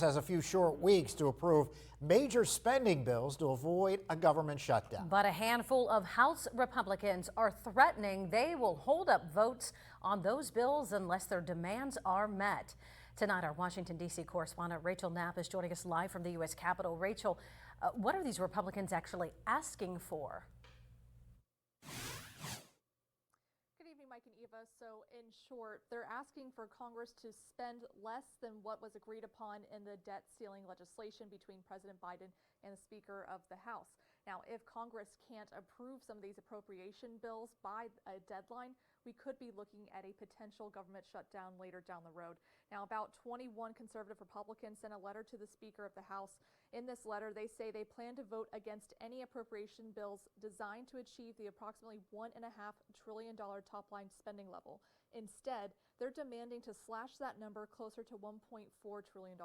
Has a few short weeks to approve major spending bills to avoid a government shutdown. But a handful of House Republicans are threatening they will hold up votes on those bills unless their demands are met. Tonight, our Washington, D.C. correspondent Rachel Knapp is joining us live from the U.S. Capitol. Rachel, what are these Republicans actually asking for? Mike and Eva. So in short, they're asking for Congress to spend less than what was agreed upon in the debt ceiling legislation between President Biden and the Speaker of the House. Now, if Congress can't approve some of these appropriation bills by a deadline, we could be looking at a potential government shutdown later down the road. Now, about 21 conservative Republicans sent a letter to the Speaker of the House. In this letter, they say they plan to vote against any appropriation bills designed to achieve the approximately $1.5 trillion top-line spending level. Instead, they're demanding to slash that number closer to $1.4 trillion.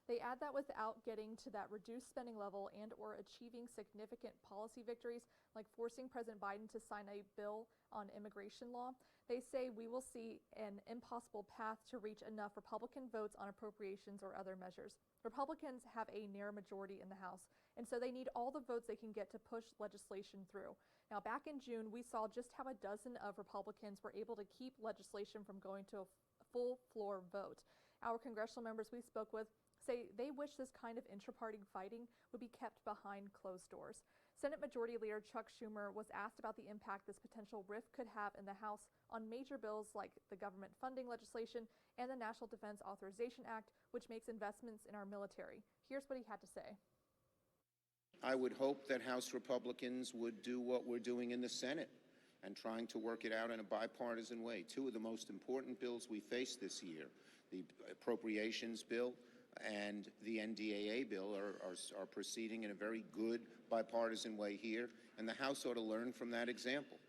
They add that without getting to that reduced spending level and or achieving significant policy victories like forcing President Biden to sign a bill on immigration law. They say we will see an impossible path to reach enough Republican votes on appropriations or other measures. Republicans have a narrow majority in the House, and so they need all the votes they can get to push legislation through. Now, back in June, we saw just how a dozen of Republicans were able to keep legislation from going to a full floor vote. Our congressional members we spoke with say they wish this kind of intra-party fighting would be kept behind closed doors. Senate Majority Leader Chuck Schumer was asked about the impact this potential rift could have in the House on major bills like the government funding legislation and the National Defense Authorization Act, which makes investments in our military. Here's what he had to say. I would hope that House Republicans would do what we're doing in the Senate and trying to work it out in a bipartisan way. Two of the most important bills we face this year, the Appropriations bill and the NDAA bill, are proceeding in a very good bipartisan way here, and the House ought to learn from that example.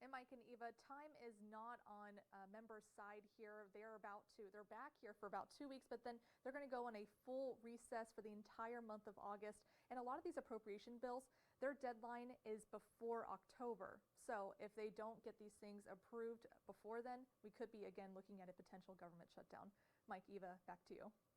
And Mike and Eva, time is not on members' side here. They're back here for about 2 weeks, but then they're going to go on a full recess for the entire month of August. And a lot of these appropriation bills, their deadline is before October. So if they don't get these things approved before then, we could be again looking at a potential government shutdown. Mike, Eva, back to you.